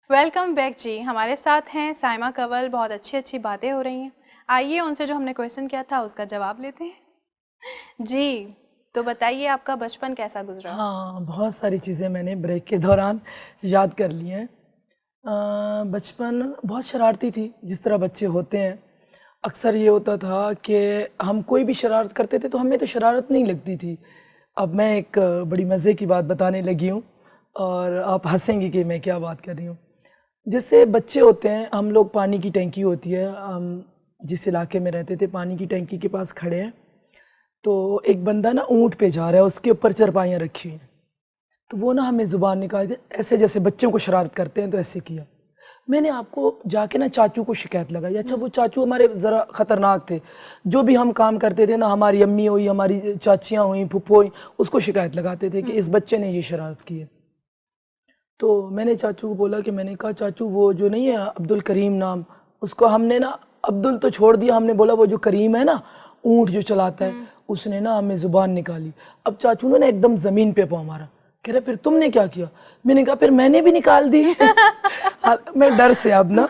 Welcome back جی. ہمارے ساتھ ہیں سائمہ کنول. بہت اچھی باتیں ہو رہی ہیں. آئیے ان سے جو ہم نے کویشچن کیا تھا اس کا جواب لیتے ہیں. جی تو بتائیے آپ کا بچپن کیسا گزرا؟ ہاں، بہت ساری چیزیں میں نے بریک کے دوران یاد کر لی ہیں. بچپن بہت شرارتی تھی، جس طرح بچے ہوتے ہیں. اکثر یہ ہوتا تھا کہ ہم کوئی بھی شرارت کرتے تھے تو ہمیں تو شرارت نہیں لگتی تھی. اب میں ایک بڑی مزے کی بات بتانے لگی ہوں اور آپ ہنسیں گی کہ میں کیا بات کر رہی ہوں. جیسے بچے ہوتے ہیں، ہم لوگ پانی کی ٹینکی ہوتی ہے، ہم جس علاقے میں رہتے تھے پانی کی ٹینکی کے پاس کھڑے ہیں، تو ایک بندہ نا اونٹ پہ جا رہا ہے، اس کے اوپر چرپائیاں رکھی ہوئی ہیں. تو وہ نا ہمیں زبان نکال کے ایسے جیسے بچوں کو شرارت کرتے ہیں تو ایسے کیا. میں نے آپ کو جا کے نا چاچو کو شکایت لگائی. اچھا وہ چاچو ہمارے ذرا خطرناک تھے، جو بھی ہم کام کرتے تھے نا، ہماری امی ہوئی، ہماری چاچیاں ہوئیں، پھپھو ہوئیں، اس کو شکایت لگاتے تھے کہ اس بچے نے یہ شرارت کی ہے. تو میں نے چاچو کو بولا کہ میں نے کہا چاچو وہ جو نہیں ہے عبد الکریم نام، اس کو ہم نے نا عبدل تو چھوڑ دیا، ہم نے بولا وہ جو کریم ہے نا اونٹ جو چلاتا ہے، اس نے نا ہمیں زبان نکالی. اب چاچو نے ایک دم زمین پہ پاؤں مارا، کہہ رہے پھر تم نے کیا کیا؟ میں نے کہا پھر میں نے بھی نکال دی. میں ڈر سے اب نا،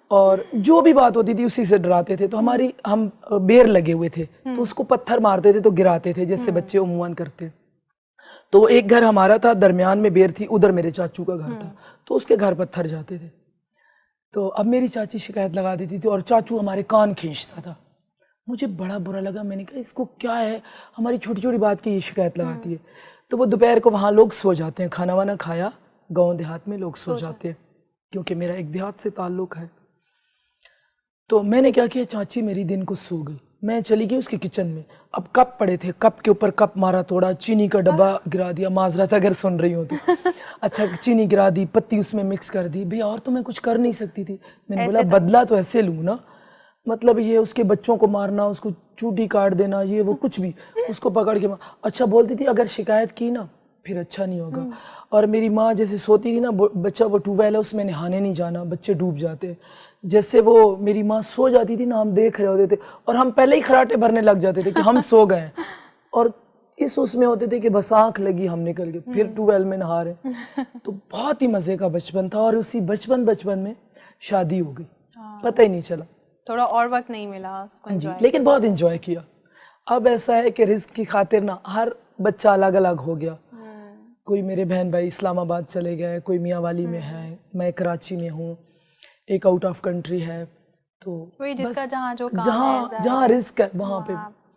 اور جو بھی بات ہوتی تھی اسی سے ڈراتے تھے. تو ہم بیر لگے ہوئے تھے تو اس کو پتھر مارتے تھے تو گراتے تھے جیسے بچے عموماً کرتے. تو ایک گھر ہمارا تھا، درمیان میں بیر تھی، ادھر میرے چاچو کا گھر تھا، تو اس کے گھر پتھر جاتے تھے. تو اب میری چاچی شکایت لگا دیتی تھی اور چاچو ہمارے کان کھینچتا تھا. مجھے بڑا برا لگا، میں نے کہا اس کو کیا ہے، ہماری چھوٹی چھوٹی بات کی یہ شکایت لگاتی ہے. تو وہ دوپہر کو وہاں لوگ سو جاتے ہیں، کھانا وانا کھایا، گاؤں دیہات میں لوگ سو جاتے ہیں کیونکہ میرا ایک دیہات سے تعلق ہے. تو میں نے کیا کیا، چاچی میری دن کو سو گئی، میں چلی گئی اس کے کچن میں. اب کپ پڑے تھے، کپ کے اوپر کپ مارا توڑا، چینی کا ڈبہ گرا دیا، معذرت اگر سن رہی ہوں تو. اچھا چینی گرا دی، پتی اس میں مکس کر دی. بھئی اور تو میں کچھ کر نہیں سکتی تھی. میں نے بولا بدلہ تو ایسے لوں نا، مطلب یہ اس کے بچوں کو مارنا، اس کو چوٹی کاٹ دینا، یہ وہ کچھ بھی، اس کو پکڑ کے اچھا بولتی تھی اگر شکایت کی نا پھر اچھا نہیں ہوگا. اور میری ماں جیسے سوتی تھی نا، بچہ وہ ٹیوبویل ہے اس میں نہانے نہیں جانا، بچے ڈوب جاتے. جیسے وہ میری ماں سو جاتی تھی نا، ہم دیکھ رہے ہوتے تھے اور ہم پہلے ہی خراٹے بھرنے لگ جاتے تھے کہ ہم سو گئے. اور اس میں ہوتے تھے کہ بس آنکھ لگی ہم نکل گئے، پھر ٹیوبویل میں نہا رہے. تو بہت ہی مزے کا بچپن تھا، اور اسی بچپن میں شادی ہو گئی، پتہ ہی نہیں چلا. تھوڑا اور وقت نہیں ملا اس کو انجوائے، لیکن بہت انجوائے کیا. اب ایسا ہے کہ رزق کی خاطر نا ہر بچہ الگ الگ ہو گیا. کوئی میرے بہن بھائی اسلام آباد چلے گئے، کوئی میاں والی میں ہے، میں کراچی میں ہوں، ایک آؤٹ آف کنٹری ہے. تو جس کا جہاں رزق ہے وہاں پہ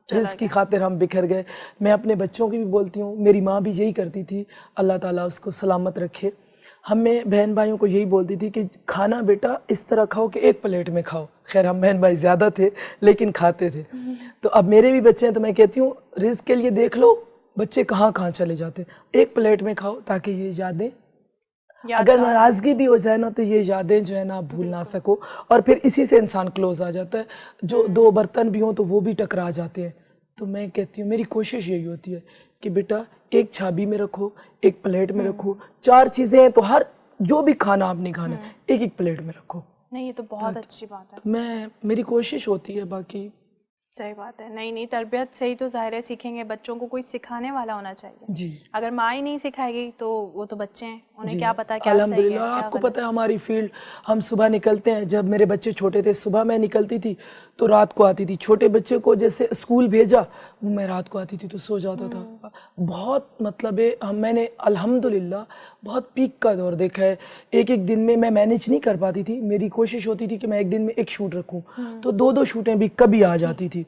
رزق کی خاطر ہم بکھر گئے. میں اپنے بچوں کی بھی بولتی ہوں، میری ماں بھی یہی کرتی تھی، اللہ تعالیٰ اس کو سلامت رکھے. ہمیں بہن بھائیوں کو یہی بولتی تھی کہ کھانا بیٹا اس طرح کھاؤ کہ ایک پلیٹ میں کھاؤ. خیر ہم بہن بھائی زیادہ تھے لیکن کھاتے تھے. تو اب میرے بھی بچے ہیں تو میں کہتی ہوں رزق کے لیے دیکھ لو بچے کہاں چلے جاتے ہیں. ایک پلیٹ میں کھاؤ تاکہ یہ یادیں، اگر ناراضگی بھی ہو جائے نا تو یہ یادیں جو ہے نا آپ بھول نہ سکو. اور پھر اسی سے انسان کلوز آ جاتا ہے. جو دو برتن بھی ہوں تو وہ بھی ٹکرا جاتے ہیں. تو میں کہتی ہوں، میری کوشش یہی ہوتی ہے کہ بیٹا ایک چھابی میں رکھو، ایک پلیٹ میں رکھو. 4 چیزیں ہیں تو ہر جو بھی کھانا آپ نے کھانا ہے ایک پلیٹ میں رکھو. نہیں یہ تو بہت اچھی بات ہے. میری کوشش ہوتی ہے. باقی صحیح بات ہے. نئی تربیت سے ہی تو ظاہر ہے سیکھیں گے. بچوں کو کوئی سکھانے والا ہونا چاہیے. جی اگر ماں ہی نہیں سکھائے گی تو وہ تو بچے ہیں، انہیں کیا پتا کیا صحیح الحمدللہ. ہے. آپ کو پتہ ہے ہماری فیلڈ، ہم صبح نکلتے ہیں. جب میرے بچے چھوٹے تھے صبح میں نکلتی تھی تو رات کو آتی تھی. چھوٹے بچے کو جیسے اسکول بھیجا، میں رات کو آتی تھی تو سو جاتا تھا. بہت مطلب ہے میں نے الحمدللہ بہت پیک کا دور دیکھا ہے. ایک دن میں مینیج نہیں کر پاتی تھی. میری کوشش ہوتی تھی کہ میں ایک دن میں ایک شوٹ رکھوں تو 2 شوٹیں بھی کبھی آ جاتی تھی.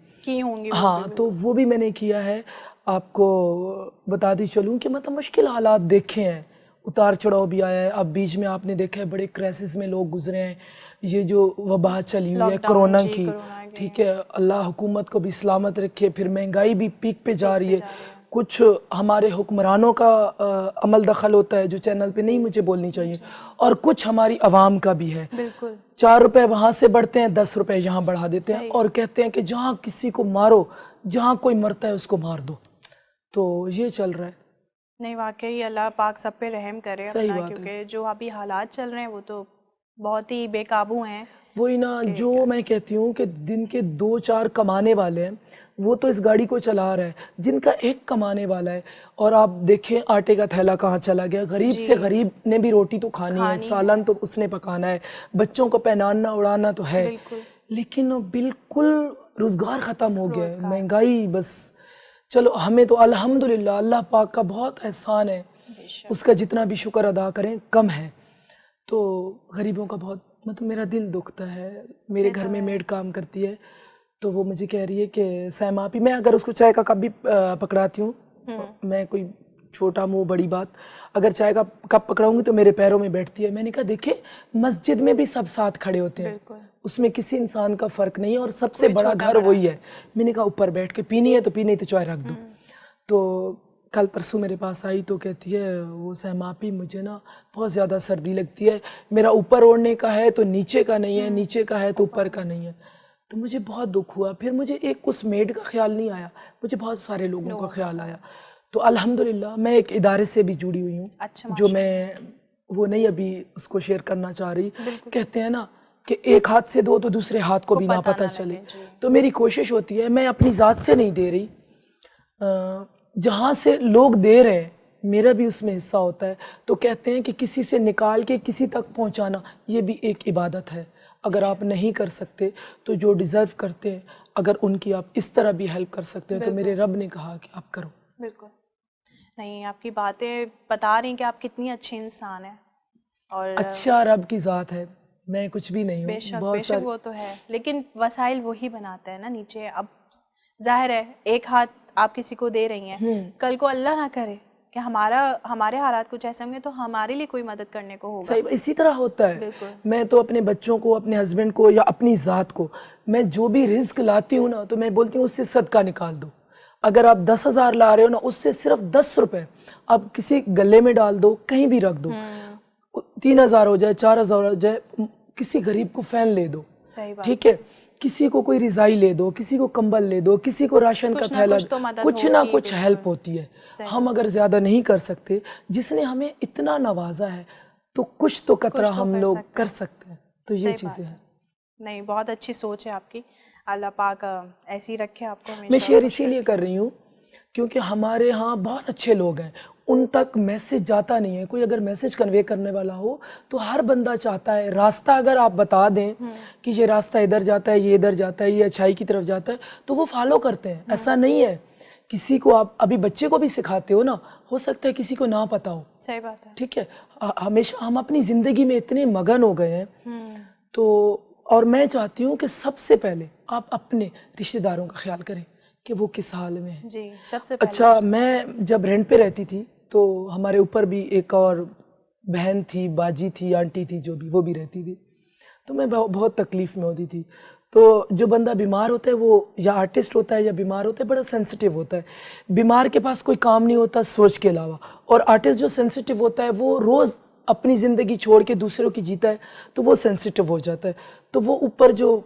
ہاں تو وہ بھی میں نے کیا ہے. آپ کو بتاتی چلوں کہ مطلب مشکل حالات دیکھے ہیں، اتار چڑھاؤ بھی آیا ہے. اب بیچ میں آپ نے دیکھا ہے بڑے کرائسس میں لوگ گزرے ہیں. یہ جو وبا چلی ہوئی ہے کرونا کی، ٹھیک ہے، اللہ حکومت کو بھی سلامت رکھے. پھر مہنگائی بھی پیک پہ جا رہی ہے. کچھ ہمارے حکمرانوں کا عمل دخل ہوتا ہے جو چینل پہ نہیں مجھے بولنی چاہیے، اور کچھ ہماری عوام کا بھی ہے. 4 روپے وہاں سے بڑھتے ہیں، 10 روپے یہاں بڑھا دیتے ہیں اور کہتے ہیں کہ جہاں کسی کو مارو، جہاں کوئی مرتا ہے اس کو مار دو. تو یہ چل رہا ہے. نہیں واقعی اللہ پاک سب پہ رحم کرے اپنا، کیونکہ جو ابھی حالات چل رہے ہیں وہ تو بہت ہی بے قابو ہیں. وہی نا جو میں کہتی ہوں کہ دن کے 2-4 کمانے والے ہیں وہ تو اس گاڑی کو چلا رہا ہے، جن کا ایک کمانے والا ہے، اور آپ دیکھیں آٹے کا تھیلا کہاں چلا گیا، غریب سے غریب نے بھی روٹی تو کھانی ہے، سالن تو اس نے پکانا ہے، بچوں کو پہنانا اڑانا تو ہے، لیکن بالکل روزگار ختم ہو گیا ہے، مہنگائی بس. چلو ہمیں تو الحمدللہ اللہ پاک کا بہت احسان ہے، اس کا جتنا بھی شکر ادا کریں کم ہے. تو غریبوں کا بہت مطلب میرا دل دکھتا ہے. میرے گھر میں میڈ کام کرتی ہے تو وہ مجھے کہہ رہی ہے کہ سائمہ آپی، میں اگر اس کو چائے کا کپ بھی پکڑاتی ہوں، میں کوئی چھوٹا منہ بڑی بات، اگر چائے کا کپ پکڑاؤں گی تو میرے پیروں میں بیٹھتی ہے. میں نے کہا دیکھیں مسجد میں بھی سب ساتھ کھڑے ہوتے ہیں، اس میں کسی انسان کا فرق نہیں ہے، اور سب سے بڑا گھر وہی ہے. میں نے کہا اوپر بیٹھ کے پینی ہے تو پینی، تو چائے رکھ دو. تو کل پرسوں میرے پاس آئی تو کہتی ہے وہ سائمہ آپی مجھے نا بہت زیادہ سردی لگتی ہے، میرا اوپر اوڑھنے کا ہے تو نیچے کا نہیں ہے، نیچے کا ہے تو اوپر کا نہیں ہے. تو مجھے بہت دکھ ہوا. پھر مجھے ایک اس میڈ کا خیال نہیں آیا، مجھے بہت سارے لوگوں کا خیال آیا. تو الحمدللہ میں ایک ادارے سے بھی جڑی ہوئی ہوں، جو میں وہ نہیں ابھی اس کو شیئر کرنا چاہ رہی. کہتے ہیں نا کہ ایک ہاتھ سے دو تو دوسرے ہاتھ کو بھی نہ پتہ چلے. تو میری کوشش ہوتی ہے، میں اپنی ذات سے نہیں دے رہی، جہاں سے لوگ دے رہے ہیں میرا بھی اس میں حصہ ہوتا ہے. تو کہتے ہیں کہ کسی سے نکال کے کسی تک پہنچانا یہ بھی ایک عبادت ہے. اگر آپ نہیں کر سکتے تو جو ڈیزرو کرتے ہیں اگر ان کی آپ اس طرح بھی ہیلپ کر سکتے ہیں تو میرے رب نے کہا کہ آپ کرو. بالکل نہیں، آپ کی باتیں بتا رہی ہیں کہ آپ کتنی اچھی انسان ہیں. اور اچھا رب کی ذات ہے، میں کچھ بھی نہیں ہوں. بے شک بے شک وہ تو ہے، لیکن وسائل وہی بناتا ہے نا نیچے. اب ظاہر ہے ایک ہاتھ آپ کسی کو دے رہی ہیں، کل کو اللہ نہ کرے کہ ہمارے حالات کچھ ایسے ہوں گے تو ہمارے لیے کوئی مدد کرنے کو ہوگا. صحیح اسی طرح ہوتا ہے. میں تو اپنے بچوں کو، اپنے ہسبینڈ کو یا اپنی ذات کو، میں جو بھی رزق لاتی ہوں نا تو میں بولتی ہوں اس سے صدقہ نکال دو. اگر آپ 10,000 لا رہے ہو نا، اس سے صرف 10 روپے آپ کسی گلے میں ڈال دو، کہیں بھی رکھ دو. 3,000 ہو جائے، 4,000 ہو جائے، کسی غریب کو فین لے دو. ٹھیک ہے، کسی کو کوئی رضائی لے دو، کسی کو کمبل لے دو، کسی کو راشن کا تھیلا، کچھ نہ کچھ ہیلپ ہوتی ہے. ہم اگر زیادہ نہیں کر سکتے، جس نے ہمیں اتنا نوازا ہے تو کچھ تو قطرہ ہم لوگ کر سکتے ہیں. تو یہ چیزیں ہیں. نہیں، بہت اچھی سوچ ہے آپ کی، اللہ پاک ایسی رکھے آپ کو. میں شیئر اسی لیے کر رہی ہوں کیونکہ ہمارے ہاں بہت اچھے لوگ ہیں، ان تک میسج جاتا نہیں ہے. کوئی اگر میسج کنوے کرنے والا ہو تو ہر بندہ چاہتا ہے راستہ اگر آپ بتا دیں کہ یہ راستہ ادھر جاتا ہے، یہ ادھر جاتا ہے، یہ اچھائی کی طرف جاتا ہے تو وہ فالو کرتے ہیں. ایسا نہیں ہے کسی کو آپ ابھی بچے کو بھی سکھاتے ہو نا، ہو سکتا ہے کسی کو نہ پتا ہو. صحیح بات ہے. ٹھیک ہے، ہمیشہ ہم اپنی زندگی میں اتنے مگن ہو گئے ہیں. تو اور میں چاہتی ہوں کہ سب سے پہلے آپ اپنے رشتہ داروں کا خیال کریں کہ وہ کس حال میں ہیں. جی سب سے پہلے. اچھا، میں جب رینٹ پہ رہتی تھی تو ہمارے اوپر بھی ایک اور بہن تھی، باجی تھی، آنٹی تھی، جو بھی وہ بھی رہتی تھی. تو میں بہت تکلیف میں ہوتی تھی. تو جو بندہ بیمار ہوتا ہے وہ یا آرٹسٹ ہوتا ہے یا بیمار ہوتا ہے، بڑا سینسٹیو ہوتا ہے. بیمار کے پاس کوئی کام نہیں ہوتا سوچ کے علاوہ، اور آرٹسٹ جو سینسٹیو ہوتا ہے وہ روز اپنی زندگی چھوڑ کے دوسروں کی جیتا ہے تو وہ سینسٹیو ہو جاتا ہے. تو وہ اوپر جو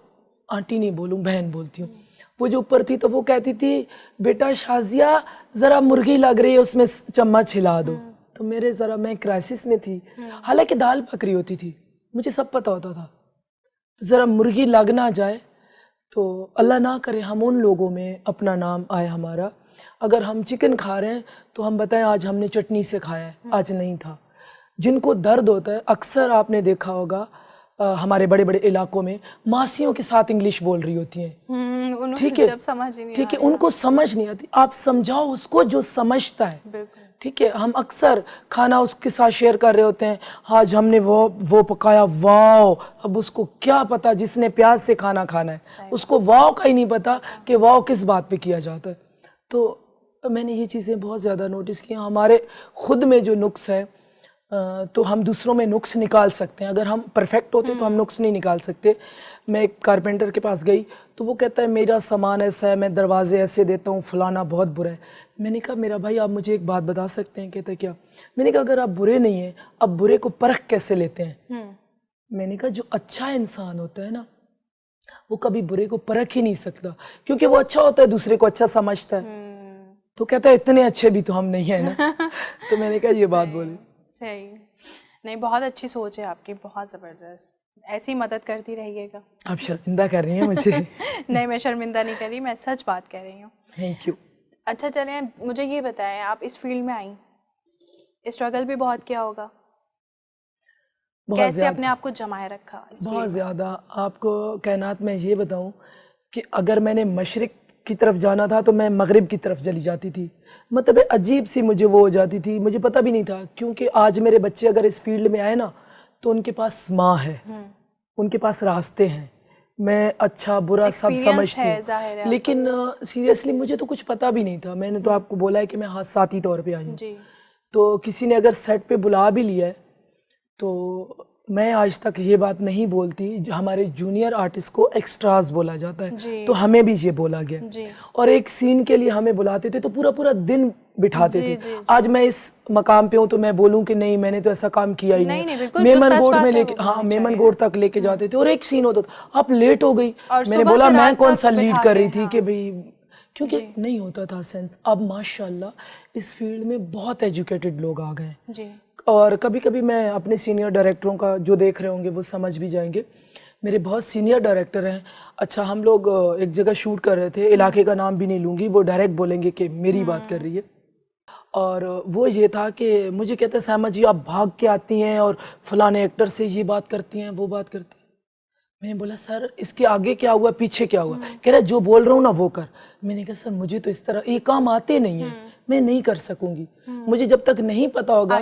آنٹی نہیں بولوں، بہن بولتی ہوں، وہ جو اوپر tھی تو وہ کہتی تھی بیٹا شازیہ ذرا مرغی لگ رہی ہے اس میں چمچ ہلا دو. تو میں کرائسس میں تھی، حالانکہ دال پک رہی ہوتی تھی، مجھے سب پتہ ہوتا تھا. ذرا مرغی لگ نہ جائے تو اللہ نہ کرے ہم ان لوگوں میں اپنا نام آئے ہمارا. اگر ہم چکن کھا رہے ہیں تو ہم بتائیں آج ہم نے چٹنی سے کھایا ہے، آج نہیں تھا. جن کو درد ہوتا ہے، اکثر آپ نے دیکھا ہوگا ہمارے بڑے بڑے علاقوں میں ماسیوں کے ساتھ انگلش بول رہی ہوتی ہیں. ٹھیک ہے، ٹھیک ہے، ان کو سمجھ نہیں آتی. آپ سمجھاؤ اس کو جو سمجھتا ہے. ٹھیک ہے، ہم اکثر کھانا اس کے ساتھ شیئر کر رہے ہوتے ہیں، آج ہم نے وہ پکایا، واو. اب اس کو کیا پتا، جس نے پیاز سے کھانا کھانا ہے اس کو واو کا ہی نہیں پتا کہ واو کس بات پہ کیا جاتا ہے. تو میں نے یہ چیزیں بہت زیادہ نوٹس کی. ہمارے خود میں جو نقص ہے تو ہم دوسروں میں نقص نکال سکتے ہیں. اگر ہم پرفیکٹ ہوتے تو ہم نقص نہیں نکال سکتے. میں ایک کارپینٹر کے پاس گئی تو وہ کہتا ہے میرا سامان ایسا ہے، میں دروازے ایسے دیتا ہوں، فلانا بہت برا ہے. میں نے کہا میرا بھائی آپ مجھے ایک بات بتا سکتے ہیں؟ کہتا ہے کیا؟ میں نے کہا اگر آپ برے نہیں ہیں، آپ برے کو پرکھ کیسے لیتے ہیں؟ میں نے کہا جو اچھا انسان ہوتا ہے نا وہ کبھی برے کو پرکھ ہی نہیں سکتا، کیونکہ وہ اچھا ہوتا ہے، دوسرے کو اچھا سمجھتا ہے. تو کہتا ہے اتنے اچھے بھی تو ہم نہیں ہیں نا. تو میں نے کہا یہ بات بولی. صحیح. نہیں، بہت اچھی سوچ ہے آپ کی، بہت زبردست. ایسی مدد کرتی رہیے گا. آپ شرمندہ کر رہی ہیں مجھے. نہیں میں شرمندہ نہیں کر رہی, میں سچ بات کہہ رہی ہوں. Thank you. اچھا چلیں مجھے یہ بتائیں, آپ اس فیلڈ میں آئیں, اسٹرگل بھی بہت کیا ہوگا, کیسے اپنے آپ کو جمائے رکھا؟ بہت زیادہ. آپ کو کائنات میں یہ بتاؤں کہ اگر میں نے مشرق کی طرف جانا تھا تو میں مغرب کی طرف چلی جاتی تھی. مطلب عجیب سی مجھے وہ ہو جاتی تھی, مجھے پتہ بھی نہیں تھا. کیونکہ آج میرے بچے اگر اس فیلڈ میں آئے نا تو ان کے پاس ماں ہے, ان کے پاس راستے ہیں, میں اچھا برا سب سمجھتی ہوں. لیکن سیریسلی مجھے تو کچھ پتہ بھی نہیں تھا. میں نے تو آپ کو بولا ہے کہ میں حادثاتی طور پہ آئی ہوں. تو کسی نے اگر سیٹ پہ بلا بھی لیا ہے تو میں آج تک یہ بات نہیں بولتی. ہمارے جونیئر آرٹسٹ کو ایکسٹراز بولا جاتا ہے, تو ہمیں بھی یہ بولا گیا. اور ایک سین کے لیے ہمیں بلاتے تھے تو پورا پورا دن بٹھاتے تھے. آج میں اس مقام پہ ہوں تو میں بولوں کہ نہیں میں نے تو ایسا کام کیا ہی نہیں. میمن گوڑ میں لے کے, ہاں میمن گوڑ تک لے کے جاتے تھے, اور ایک سین ہوتا تھا آپ لیٹ ہو گئی, میں نے بولا میں کون سا لیڈ کر رہی تھی کہ بھئی, کیونکہ نہیں ہوتا تھا سینس. اب ماشاءاللہ اس فیلڈ میں بہت ایجوکیٹڈ لوگ آ گئے ہیں. اور کبھی کبھی میں اپنے سینئر ڈائریکٹروں کا جو دیکھ رہے ہوں گے وہ سمجھ بھی جائیں گے. میرے بہت سینئر ڈائریکٹر ہیں. اچھا ہم لوگ ایک جگہ شوٹ کر رہے تھے, علاقے کا نام بھی نہیں لوں گی, وہ ڈائریکٹ بولیں گے کہ میری بات کر رہی ہے. اور وہ یہ تھا کہ مجھے کہتے ہیں سائمہ جی آپ بھاگ کے آتی ہیں اور فلاں ایکٹر سے یہ بات کرتی ہیں وہ بات کرتی ہیں. میں نے بولا سر اس کے آگے کیا ہوا پیچھے کیا ہوا؟ کہہ رہا جو بول رہا ہوں نا وہ کر. میں نے کہا سر مجھے تو اس طرح یہ کام آتے نہیں ہیں, میں نہیں کر سکوں گی. مجھے جب تک نہیں پتا ہوگا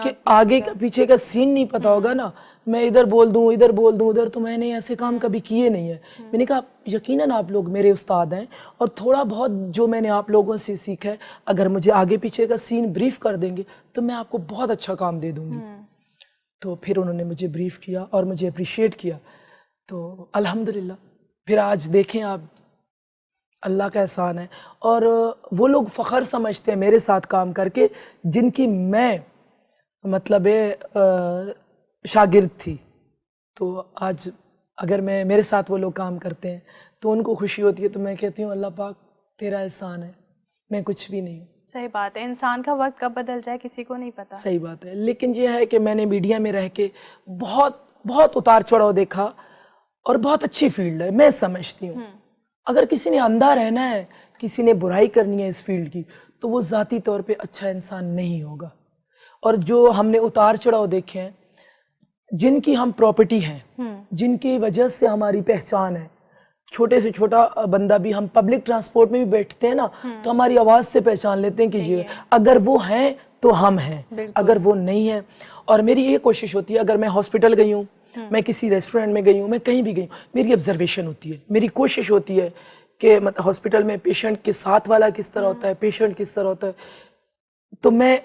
کہ آگے کا پیچھے کا سین نہیں پتا ہوگا نا, میں ادھر بول دوں ادھر, تو میں نے ایسے کام کبھی کیے نہیں ہیں. میں نے کہا یقیناً آپ لوگ میرے استاد ہیں, اور تھوڑا بہت جو میں نے آپ لوگوں سے سیکھا ہے اگر مجھے آگے پیچھے کا سین بریف کر دیں گے تو میں آپ کو بہت اچھا کام دے دوں گی. تو پھر انہوں نے مجھے بریف کیا اور مجھے اپریشیٹ کیا. تو الحمدللہ پھر آج دیکھیں آپ, اللہ کا احسان ہے. اور وہ لوگ فخر سمجھتے ہیں میرے ساتھ کام کر کے جن کی میں مطلب شاگرد تھی. تو آج اگر میرے ساتھ وہ لوگ کام کرتے ہیں تو ان کو خوشی ہوتی ہے. تو میں کہتی ہوں اللہ پاک تیرا احسان ہے, میں کچھ بھی نہیں ہوں. صحیح بات ہے, انسان کا وقت کب بدل جائے کسی کو نہیں پتا. صحیح بات ہے. لیکن یہ ہے کہ میں نے میڈیا میں رہ کے بہت بہت اتار چڑھاؤ دیکھا, اور بہت اچھی فیلڈ ہے میں سمجھتی ہوں. اگر کسی نے اندھا رہنا ہے, کسی نے برائی کرنی ہے اس فیلڈ کی, تو وہ ذاتی طور پہ اچھا انسان نہیں ہوگا. اور جو ہم نے اتار چڑھاؤ دیکھے ہیں, جن کی ہم پراپرٹی ہیں, جن کی وجہ سے ہماری پہچان ہے, چھوٹے سے چھوٹا بندہ بھی, ہم پبلک ٹرانسپورٹ میں بھی بیٹھتے ہیں نا تو ہماری آواز سے پہچان لیتے ہیں کہ یہ اگر وہ ہیں تو ہم ہیں, اگر وہ نہیں ہیں. اور میری یہ کوشش ہوتی ہے, اگر میں ہاسپٹل گئی ہوں, میں کسی ریسٹورنٹ میں گئی ہوں, میں کہیں بھی گئی ہوں, میری آبزرویشن ہوتی ہے, میری کوشش ہوتی ہے کہ ہاسپٹل میں پیشنٹ کے ساتھ والا کس طرح ہوتا ہے, پیشنٹ کس طرح ہوتا ہے. تو میں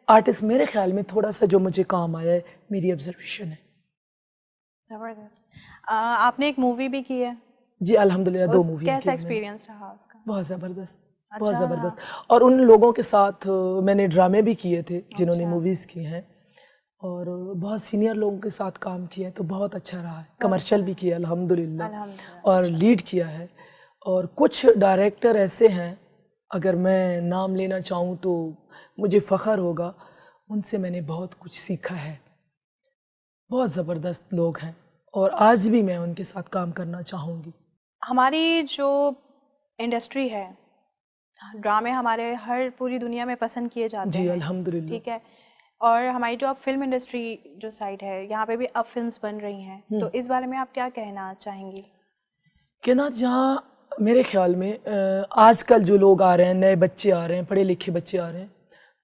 آرٹسٹ, میرے خیال میں تھوڑا سا جو مجھے کام آیا ہے میری آبزرویشن ہے. زبردست. آپ نے ایک مووی بھی کی ہے؟ جی الحمدللہ 2 مووی. کیسا ایکسپیرینس رہا اس کا؟ بہت زبردست, بہت زبردست. اور ان لوگوں کے ساتھ میں نے ڈرامے بھی کیے تھے جنہوں نے موویز کی ہیں, اور بہت سینئر لوگوں کے ساتھ کام کیا ہے, تو بہت اچھا رہا ہے. کمرشل بھی کیا الحمدللہ, اور لیڈ کیا ہے. اور کچھ ڈائریکٹر ایسے ہیں اگر میں نام لینا چاہوں تو مجھے فخر ہوگا, ان سے میں نے بہت کچھ سیکھا ہے. بہت زبردست لوگ ہیں, اور آج بھی میں ان کے ساتھ کام کرنا چاہوں گی. ہماری جو انڈسٹری ہے, ڈرامے ہمارے ہر پوری دنیا میں پسند کیے جاتے ہیں. جی الحمدللہ. ٹھیک ہے. اور ہماری جو اب فلم انڈسٹری جو سائڈ ہے, یہاں پہ بھی اب فلمز بن رہی ہیں, تو اس بارے میں آپ کیا کہنا چاہیں گی؟ کہنا جہاں میرے خیال میں آج کل جو لوگ آ رہے ہیں, نئے بچے آ رہے ہیں, پڑھے لکھے بچے آ رہے ہیں,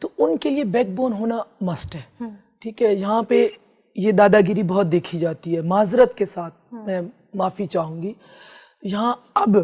تو ان کے لیے بیک بون ہونا مسٹ ہے. ٹھیک ہے. یہاں پہ یہ دادا گیری بہت دیکھی جاتی ہے, معذرت کے ساتھ میں معافی چاہوں گی. یہاں اب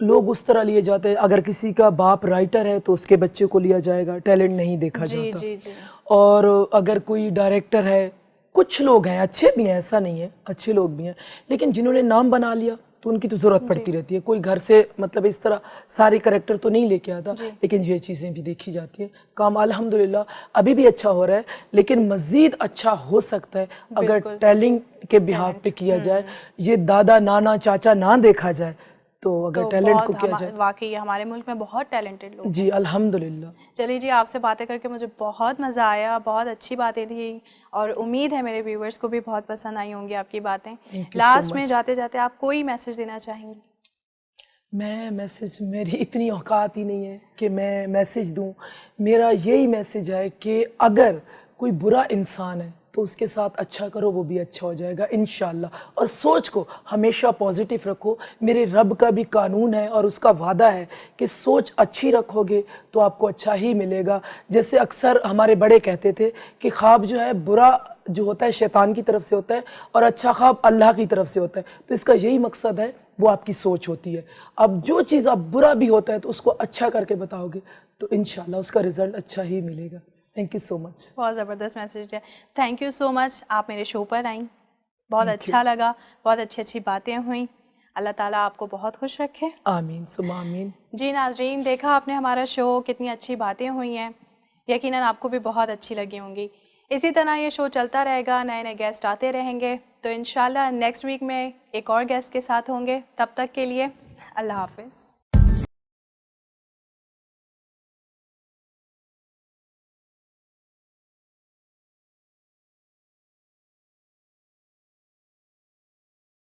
لوگ اس طرح لیے جاتے ہیں, اگر کسی کا باپ رائٹر ہے تو اس کے بچے کو لیا جائے گا, ٹیلنٹ نہیں دیکھا جاتا. اور اگر کوئی ڈائریکٹر ہے, کچھ لوگ ہیں اچھے بھی ہیں, ایسا نہیں ہے, اچھے لوگ بھی ہیں, لیکن جنہوں نے نام بنا لیا تو ان کی تو ضرورت پڑتی رہتی ہے. کوئی گھر سے مطلب اس طرح سارے کریکٹر تو نہیں لے کے آتا, لیکن یہ چیزیں بھی دیکھی جاتی ہیں. کام الحمدللہ ابھی بھی اچھا ہو رہا ہے, لیکن مزید اچھا ہو سکتا ہے اگر ٹیلنٹ کے بہاف پہ کیا جائے. یہ دادا نانا چاچا نہ دیکھا جائے تو اگر تو ٹیلنٹ کو بہت کیا جائے. واقعی ہمارے ملک میں بہت ٹیلنٹڈ لوگ. جی الحمدللہ. چلیے جی، آپ سے باتیں کر کے مجھے بہت مزہ آیا، بہت اچھی باتیں تھیں، اور امید ہے میرے ویورز کو بھی بہت پسند آئی ہوں گی آپ کی باتیں. Thank you so لاسٹ میں much. جاتے جاتے آپ کوئی میسج دینا چاہیں گی؟ میں میسج، میری اتنی اوقات ہی نہیں ہے کہ میں میسج دوں. میرا یہی میسج ہے کہ اگر کوئی برا انسان ہے تو اس کے ساتھ اچھا کرو، وہ بھی اچھا ہو جائے گا انشاءاللہ. اور سوچ کو ہمیشہ پازیٹیو رکھو. میرے رب کا بھی قانون ہے اور اس کا وعدہ ہے کہ سوچ اچھی رکھو گے تو آپ کو اچھا ہی ملے گا. جیسے اکثر ہمارے بڑے کہتے تھے کہ خواب جو ہے برا جو ہوتا ہے شیطان کی طرف سے ہوتا ہے اور اچھا خواب اللہ کی طرف سے ہوتا ہے. تو اس کا یہی مقصد ہے، وہ آپ کی سوچ ہوتی ہے. اب جو چیز آپ برا بھی ہوتا ہے تو اس کو اچھا کر کے بتاؤ گے تو انشاءاللہ اس کا رزلٹ اچھا ہی ملے گا. تھینک یو سو مچ. بہت زبردست میسج ہے. تھینک یو سو مچ، آپ میرے شو پر آئیں، بہت اچھا لگا، بہت اچھی اچھی باتیں ہوئیں. اللہ تعالیٰ آپ کو بہت خوش رکھے. آمین ثم آمین. جی ناظرین، دیکھا آپ نے ہمارا شو، کتنی اچھی باتیں ہوئی ہیں، یقیناً آپ کو بھی بہت اچھی لگی ہوں گی. اسی طرح یہ شو چلتا رہے گا، نئے نئے گیسٹ آتے رہیں گے. تو انشاءاللہ نیکسٹ ویک میں ایک اور گیسٹ کے ساتھ ہوں گے. تب تک کے لیے اللہ حافظ.